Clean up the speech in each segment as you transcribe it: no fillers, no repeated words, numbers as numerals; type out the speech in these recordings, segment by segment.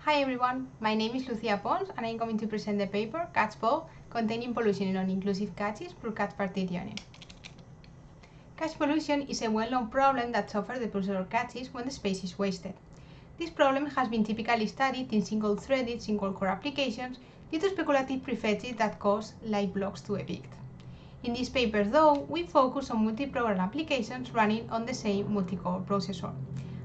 Hi everyone, my name is Lucia Pons and I'm going to present the paper Catch Ball containing pollution in non-inclusive caches for cat partitioning. Cache pollution is a well-known problem that suffers the processor caches when the space is wasted. This problem has been typically studied in single-threaded, single-core applications due to speculative prefetches that cause live blocks to evict. In this paper though, we focus on multi-program applications running on the same multi-core processor.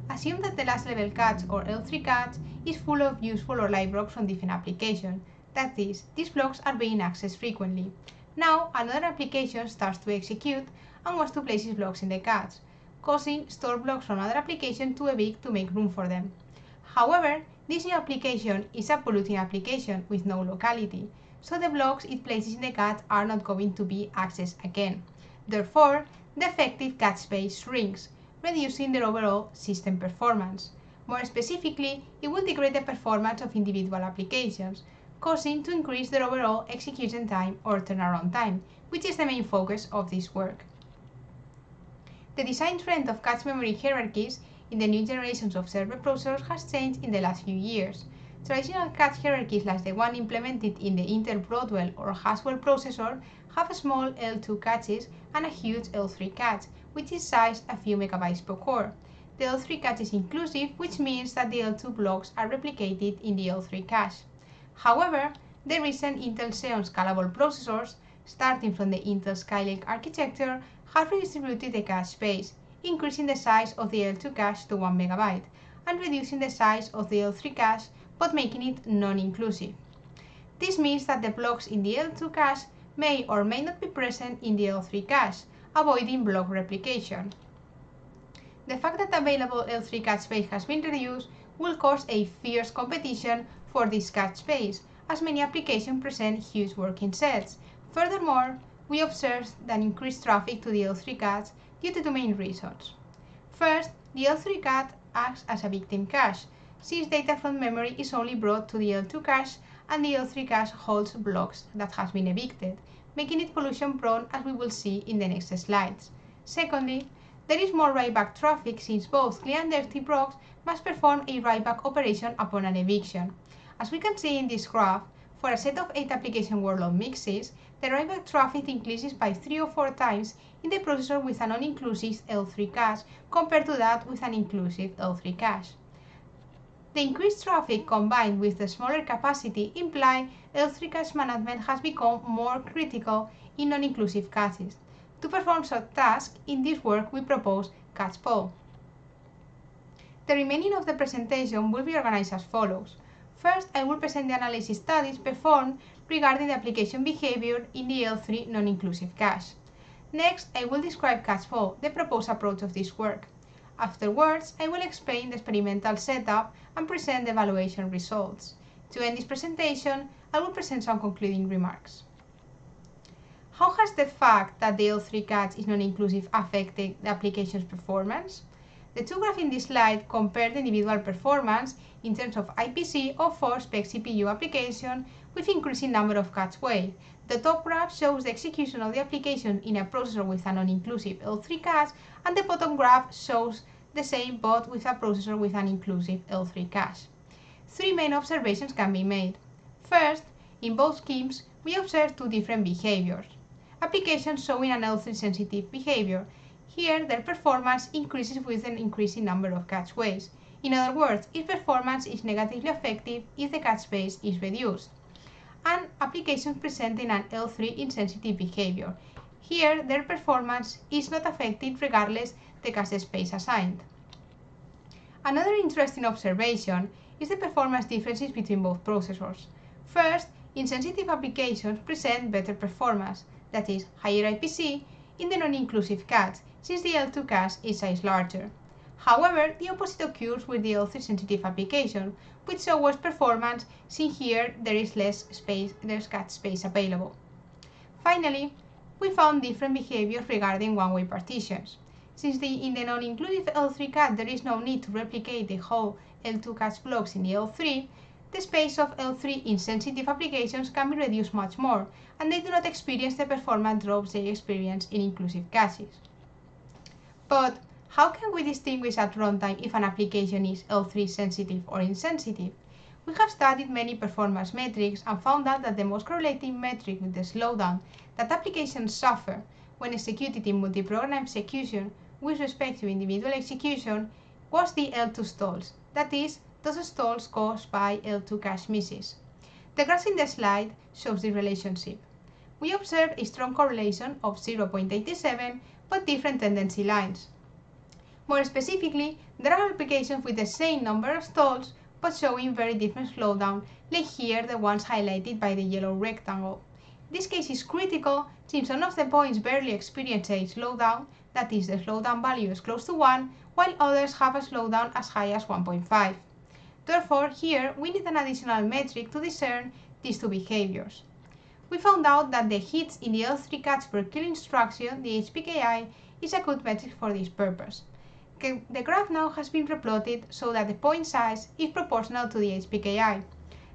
Assume that the last level cache or L3 cache is full of useful or live blocks from different applications. That is, these blocks are being accessed frequently. Now, another application starts to execute and wants to place its blocks in the cache, causing stored blocks from other applications to evict to make room for them. However, this new application is a polluting application with no locality, so the blocks it places in the cache are not going to be accessed again. Therefore, the effective cache space shrinks, reducing their overall system performance. More specifically, it will degrade the performance of individual applications, causing to increase their overall execution time or turnaround time, which is the main focus of this work. The design trend of cache memory hierarchies in the new generations of server processors has changed in the last few years. Traditional cache hierarchies like the one implemented in the Intel Broadwell or Haswell processor have small L2 caches and a huge L3 cache, which is sized a few megabytes per core. The L3 cache is inclusive, which means that the L2 blocks are replicated in the L3 cache. However, the recent Intel Xeon scalable processors, starting from the Intel Skylake architecture, have redistributed the cache space, increasing the size of the L2 cache to 1 megabyte and reducing the size of the L3 cache, but making it non-inclusive. This means that the blocks in the L2 cache may or may not be present in the L3 cache, avoiding block replication. The fact that available L3 cache space has been reduced will cause a fierce competition for this cache space, as many applications present huge working sets. Furthermore, we observed an increased traffic to the L3 cache due to two main reasons. First, the L3 cache acts as a victim cache, since data from memory is only brought to the L2 cache and the L3 cache holds blocks that has been evicted, making it pollution prone as we will see in the next slides. Secondly, there is more write-back traffic since both clean and dirty blocks must perform a write-back operation upon an eviction. As we can see in this graph, for a set of 8 application workload mixes, the write-back traffic increases by 3 or 4 times in the processor with a non-inclusive L3 cache compared to that with an inclusive L3 cache. The increased traffic combined with the smaller capacity imply L3 cache management has become more critical in non-inclusive caches. To perform such tasks, in this work we propose Catch Ball. The remaining of the presentation will be organized as follows. First, I will present the analysis studies performed regarding the application behavior in the L3 non-inclusive cache. Next, I will describe Catch Ball, the proposed approach of this work. Afterwards, I will explain the experimental setup and present the evaluation results. To end this presentation, I will present some concluding remarks. How has the fact that the L3 cache is non-inclusive affected the application's performance? The two graphs in this slide compare the individual performance in terms of IPC of 4 spec CPU applications with increasing number of cache waves. The top graph shows the execution of the application in a processor with a non-inclusive L3 cache, and the bottom graph shows the same but with a processor with an inclusive L3 cache. 3 main observations can be made. First, in both schemes, we observe 2 different behaviors. Applications showing an L3 sensitive behavior. Here, their performance increases with an increasing number of cache waves. In other words, its performance is negatively affected if the cache space is reduced. And applications presenting an L3 insensitive behavior. Here, their performance is not affected regardless the cache space assigned. Another interesting observation is the performance differences between both processors. First, insensitive applications present better performance, that is, higher IPC, in the non-inclusive cache, since the L2 cache is size larger. However, the opposite occurs with the L3 sensitive application, which shows worse performance since here there is less cache space available. Finally, we found different behaviors regarding one-way partitions. Since in the non-inclusive L3 cache there is no need to replicate the whole L2 cache blocks in the L3, the space of L3 insensitive applications can be reduced much more, and they do not experience the performance drops they experience in inclusive caches. But how can we distinguish at runtime if an application is L3 sensitive or insensitive? We have studied many performance metrics and found out that the most correlating metric with the slowdown that applications suffer when executed in multi-program execution with respect to individual execution was the L2 stalls, that is, those stalls caused by L2 cache misses. The graph in the slide shows the relationship. We observe a strong correlation of 0.87 but different tendency lines. More specifically, there are applications with the same number of stalls but showing very different slowdown, like here the ones highlighted by the yellow rectangle. This case is critical since some of the points barely experience a slowdown, that is, the slowdown value is close to 1, while others have a slowdown as high as 1.5. Therefore, here we need an additional metric to discern these two behaviors. We found out that the hits in the L3 catch per kill instruction, the HPKI, is a good metric for this purpose. The graph now has been replotted so that the point size is proportional to the HPKI.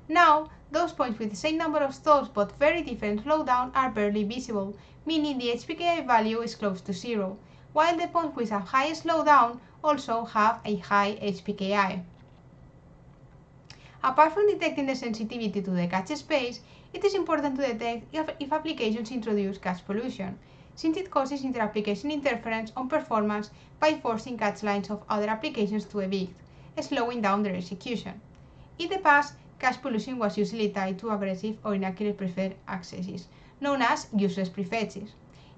Now, those points with the same number of stalls but very different slowdown are barely visible, meaning the HPKI value is close to 0, while the points with a high slowdown also have a high HPKI. Apart from detecting the sensitivity to the cache space, it is important to detect if applications introduce cache pollution, since it causes inter-application interference on performance by forcing cache lines of other applications to evict, slowing down their execution. In the past, cache pollution was usually tied to aggressive or inaccurate preferred accesses, known as useless prefetches.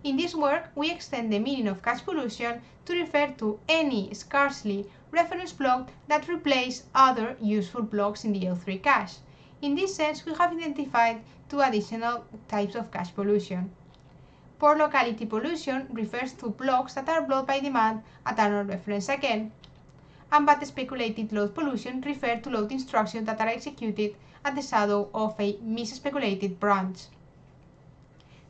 In this work, we extend the meaning of cache pollution to refer to any scarcely reference block that replaces other useful blocks in the L3 cache. In this sense, we have identified two additional types of cache pollution. Poor locality pollution refers to blocks that are blocked by demand and are not referenced again. And bad speculated load pollution refers to load instructions that are executed at the shadow of a misspeculated branch.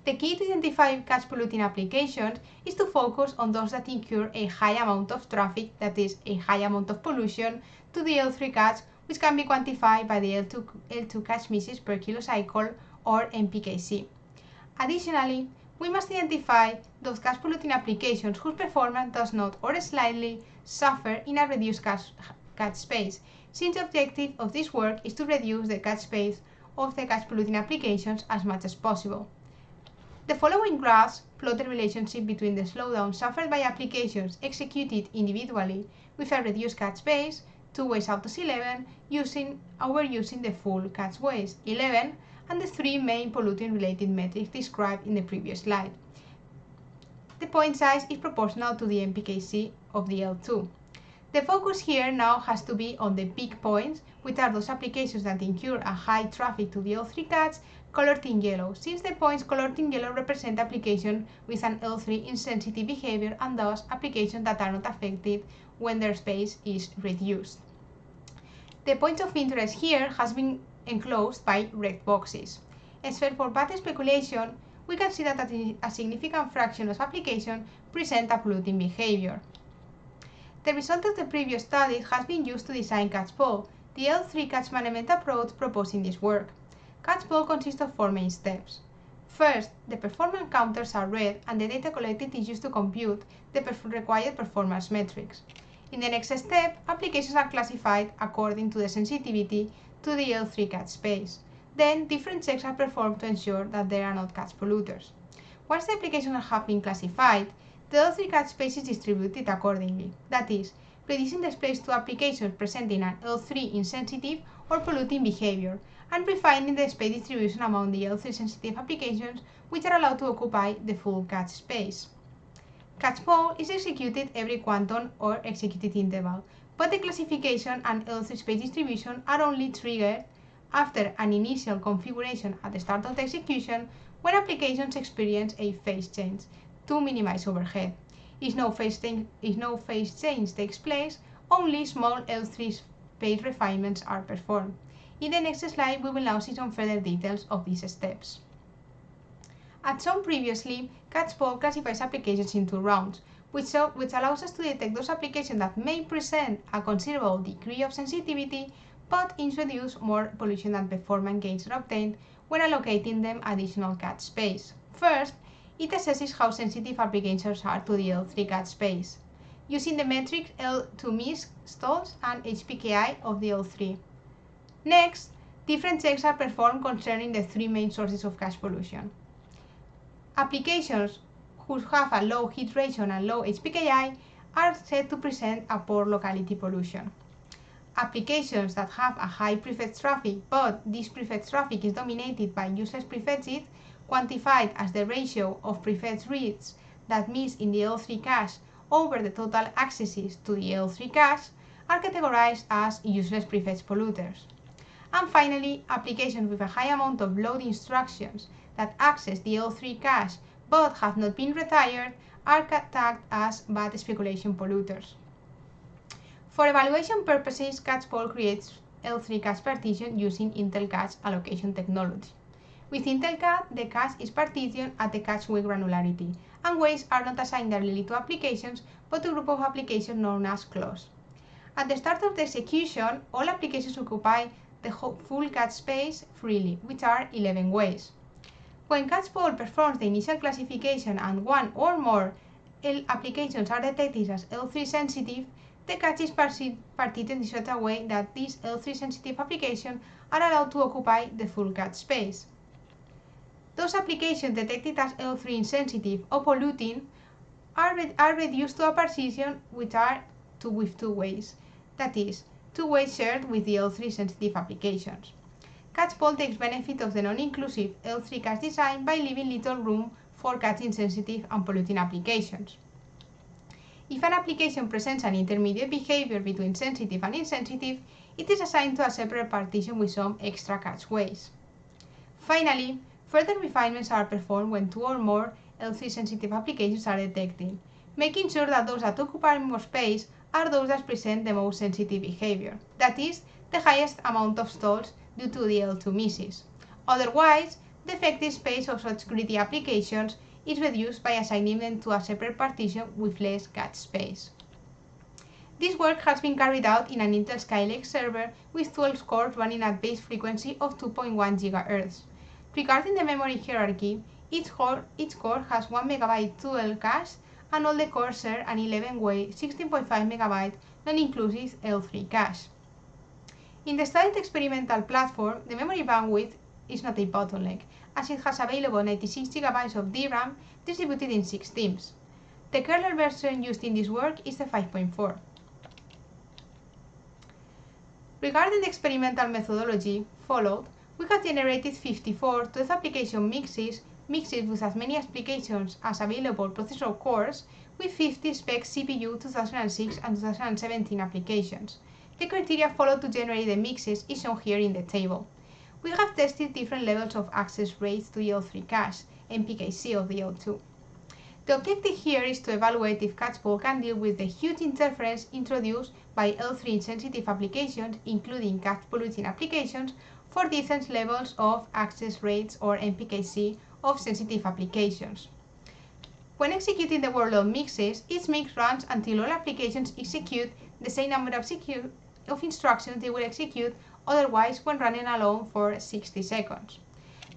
The key to identify cache polluting applications is to focus on those that incur a high amount of traffic, that is, a high amount of pollution, to the L3 cache, which can be quantified by the L2 cache misses per kilocycle, or MPKC. Additionally, we must identify those cache polluting applications whose performance does not or slightly suffer in a reduced cache space, since the objective of this work is to reduce the cache space of the cache polluting applications as much as possible. The following graphs plot the relationship between the slowdown suffered by applications executed individually with a reduced cache space, 2 ways out of 11, overusing the full cache ways, 11, and the 3 main polluting related metrics described in the previous slide. The point size is proportional to the MPKC of the L2. The focus here now has to be on the peak points, which are those applications that incur a high traffic to the L3 cache, colored in yellow, since the points colored in yellow represent applications with an L3 insensitive behavior and thus applications that are not affected when their space is reduced. The point of interest here has been enclosed by red boxes. Except for bad speculation, we can see that a significant fraction of applications present a polluting behavior. The result of the previous study has been used to design catch-poll, the L3 cache management approach proposed in this work. Catch-poll consists of 4 main steps. First, the performance counters are read and the data collected is used to compute the required performance metrics. In the next step, applications are classified according to the sensitivity to the L3 cache space. Then, different checks are performed to ensure that there are not cache polluters. Once the applications have been classified, the L3 cache space is distributed accordingly, that is, reducing the space to applications presenting an L3 insensitive or polluting behavior, and refining the space distribution among the L3 sensitive applications which are allowed to occupy the full cache space. Catch-poll is executed every quantum or executed interval, but the classification and L3 space distribution are only triggered after an initial configuration at the start of the execution when applications experience a phase change to minimize overhead. If no phase change takes place, only small L3 space refinements are performed. In the next slide, we will now see some further details of these steps. As shown previously, catch-poll classifies applications into rounds, which allows us to detect those applications that may present a considerable degree of sensitivity, but introduce more pollution than performance gains are obtained when allocating them additional cache space. First, it assesses how sensitive applications are to the L3 cache space, using the metrics L2 miss stalls and HPKI of the L3. Next, different checks are performed concerning the three main sources of catch pollution. Applications which have a low heat ratio and low HPKI are said to present a poor locality pollution. Applications that have a high prefetch traffic, but this prefetch traffic is dominated by useless prefetches, quantified as the ratio of prefetch reads that miss in the L3 cache over the total accesses to the L3 cache, are categorized as useless prefetch polluters. And finally, applications with a high amount of load instructions that access the L3 cache but have not been retired are tagged as bad speculation polluters. For evaluation purposes, Catchpole creates L3 cache partition using Intel cache allocation technology. With Intel cache, the cache is partitioned at the cache weight granularity, and weights are not assigned directly to applications, but to a group of applications known as clause. At the start of the execution, all applications occupy the full cache space freely, which are 11 ways. When Catchpole performs the initial classification and one or more applications are detected as L3 sensitive, the cache is partitioned in such a way that these L3 sensitive applications are allowed to occupy the full cache space. Those applications detected as L3 insensitive or polluting are reduced to a partition with two ways, that is, 2 ways shared with the L3 sensitive applications. Catchpole takes benefit of the non-inclusive L3 cache design by leaving little room for catching sensitive and polluting applications. If an application presents an intermediate behavior between sensitive and insensitive, it is assigned to a separate partition with some extra catch ways. Finally, further refinements are performed when 2 or more L3 sensitive applications are detected, making sure that those that occupy more space are those that present the most sensitive behavior, that is, the highest amount of stalls due to the L2 misses. Otherwise, the effective space of such greedy applications is reduced by assigning them to a separate partition with less cache space. This work has been carried out in an Intel Skylake server with 12 cores running at base frequency of 2.1 GHz. Regarding the memory hierarchy, each core has 1 MB 2L cache, and all the cores share an 11-way 16.5 MB non-inclusive L3 cache. In the studied experimental platform, the memory bandwidth is not a bottleneck, as it has available 96 GB of DRAM distributed in 6 teams. The kernel version used in this work is the 5.4. Regarding the experimental methodology followed, we have generated 54 12 application mixes with as many applications as available processor cores with 50 spec CPU 2006 and 2017 applications. The criteria followed to generate the mixes is shown here in the table. We have tested different levels of access rates to the L3 cache, MPKC of the L2. The objective here is to evaluate if Catchpole can deal with the huge interference introduced by L3 insensitive applications, including cache polluting applications, for different levels of access rates or MPKC of sensitive applications. When executing the workload mixes, each mix runs until all applications execute the same number of instructions they will execute otherwise when running alone for 60 seconds.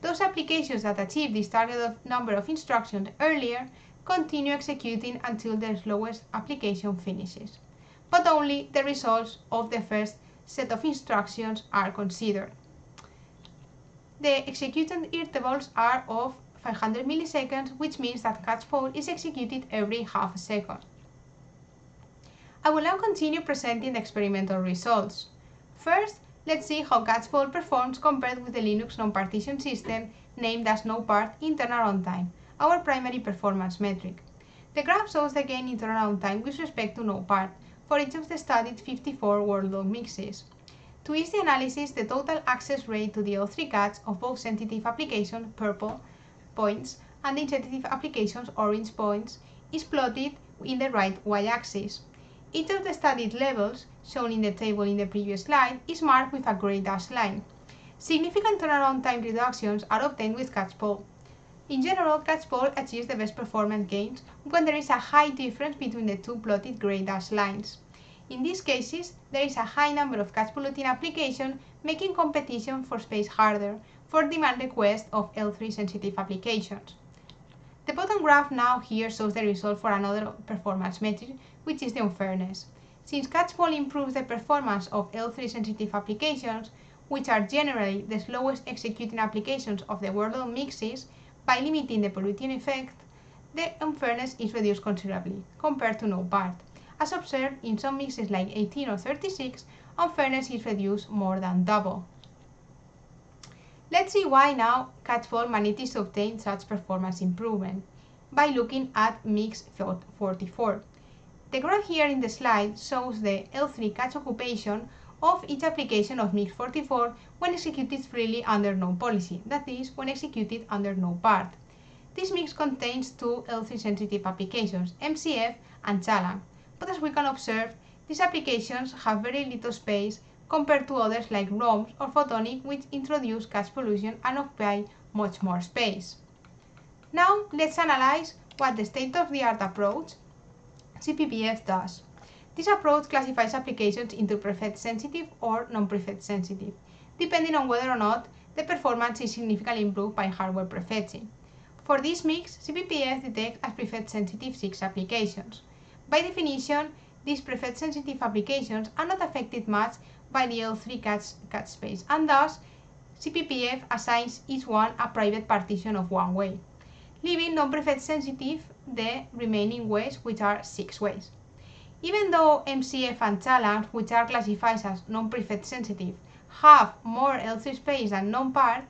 Those applications that achieve this target number of instructions earlier continue executing until the slowest application finishes, but only the results of the first set of instructions are considered. The execution intervals are of 500 milliseconds, which means that Catchpole is executed every half a second. I will now continue presenting the experimental results. First, let's see how Catchpole performs compared with the Linux non-partition system named as NoPart in turnaround time, our primary performance metric. The graph shows the gain in turnaround time with respect to NoPart for each of the studied 54 workload mixes. To ease the analysis, the total access rate to the L3 cache of both sensitive applications, purple points, and insensitive applications, orange points, is plotted in the right y-axis. Each of the studied levels, shown in the table in the previous slide, is marked with a gray dashed line. Significant turnaround time reductions are obtained with Catchpole. In general, Catchpole achieves the best performance gains when there is a high difference between the two plotted gray dashed lines. In these cases, there is a high number of cache polluting applications, making competition for space harder for demand requests of L3 sensitive applications. The bottom graph now here shows the result for another performance metric, which is the unfairness. Since Catchpole improves the performance of L3 sensitive applications, which are generally the slowest executing applications of the workload mixes, by limiting the polluting effect, the unfairness is reduced considerably compared to no part. As observed in some mixes like 18 or 36, unfairness is reduced more than double. Let's see why now Catchpole manages to obtain such performance improvement by looking at mix 44. The graph here in the slide shows the L3 catch occupation of each application of mix 44 when executed freely under no policy, that is, when executed under no part. This mix contains two L3 sensitive applications, MCF and Chalang, but as we can observe, these applications have very little space compared to others like ROMs or Photonic, which introduce catch pollution and occupy much more space. Now let's analyze what the state-of-the-art approach CPPF does. This approach classifies applications into prefetch sensitive or non-prefetch sensitive, depending on whether or not the performance is significantly improved by hardware prefetching. For this mix, CPPF detects as prefetch sensitive 6 applications. By definition, these prefetch sensitive applications are not affected much by the L3 catch space, and thus CPPF assigns each one a private partition of 1 way, leaving non-prefetch sensitive the remaining ways, which are 6 ways. Even though MCF and Chalang, which are classified as non-prefetch sensitive, have more L3 space than non-part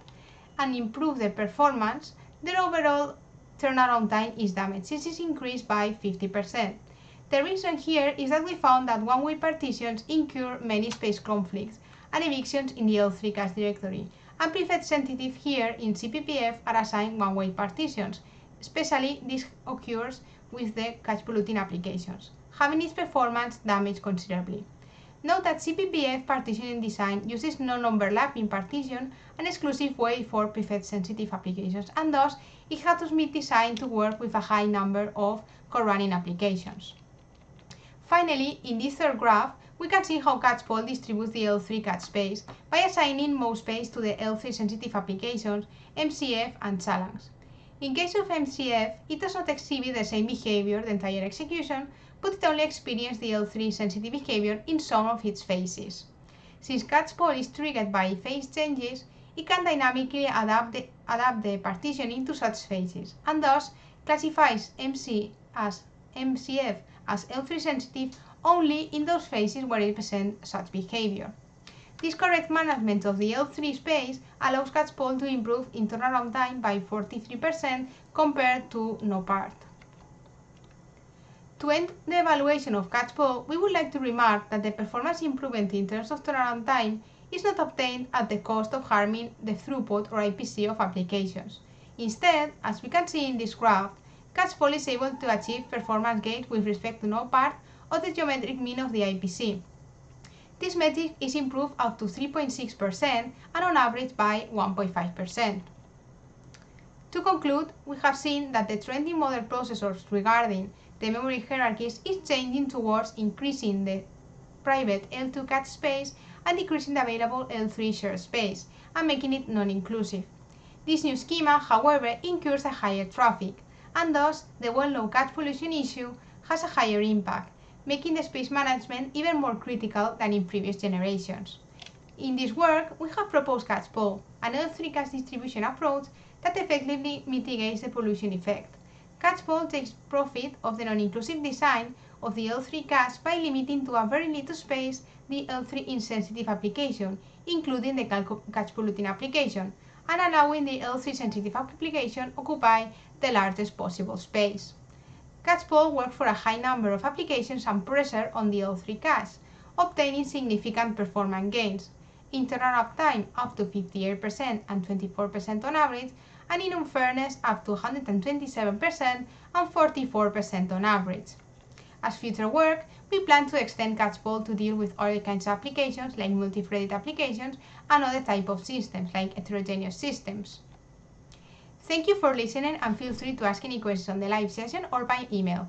and improve their performance, their overall turnaround time is damaged, since it is increased by 50%. The reason here is that we found that one-way partitions incur many space conflicts and evictions in the L3 cache directory, and prefetch sensitive here in CPPF are assigned one-way partitions. Especially this occurs with the cache polluting applications, having its performance damaged considerably. Note that CPPF partitioning design uses non-overlapping partition, an exclusive way for prefetch sensitive applications, and thus it has to be designed to work with a high number of co-running applications. Finally, in this third graph, we can see how Catchpole distributes the L3 cache space by assigning most space to the L3 sensitive applications, MCF and Chalangs. In case of MCF, it does not exhibit the same behavior the entire execution, but it only experiences the L3 sensitive behavior in some of its phases. Since Catchpole is triggered by phase changes, it can dynamically adapt the partitioning to such phases, and thus classifies MCF as L3 sensitive only in those phases where it presents such behavior. This correct management of the L3 space allows Catchpole to improve in turnaround time by 43% compared to no part. To end the evaluation of Catchpole, we would like to remark that the performance improvement in terms of turnaround time is not obtained at the cost of harming the throughput or IPC of applications. Instead, as we can see in this graph, Catchpole is able to achieve performance gains with respect to no part of the geometric mean of the IPC. This metric is improved up to 3.6% and on average by 1.5%. To conclude, we have seen that the trend in modern processors regarding the memory hierarchies is changing towards increasing the private L2 cache space and decreasing the available L3 shared space, and making it non-inclusive. This new schema, however, incurs a higher traffic, and thus the well-known cache pollution issue has a higher impact, making the space management even more critical than in previous generations. In this work, we have proposed Catchpole, an L3 cache distribution approach that effectively mitigates the pollution effect. Catchpole takes profit of the non-inclusive design of the L3 cache by limiting to a very little space the L3 insensitive application, including the cache polluting application, and allowing the L3 sensitive application occupy the largest possible space. Catchpole works for a high number of applications and pressure on the L3 cache, obtaining significant performance gains, in turnaround time up to 58% and 24% on average, and in unfairness up to 127% and 44% on average. As future work, we plan to extend Catchpole to deal with other kinds of applications like multi-threaded applications and other types of systems like heterogeneous systems. Thank you for listening, and feel free to ask any questions on the live session or by email.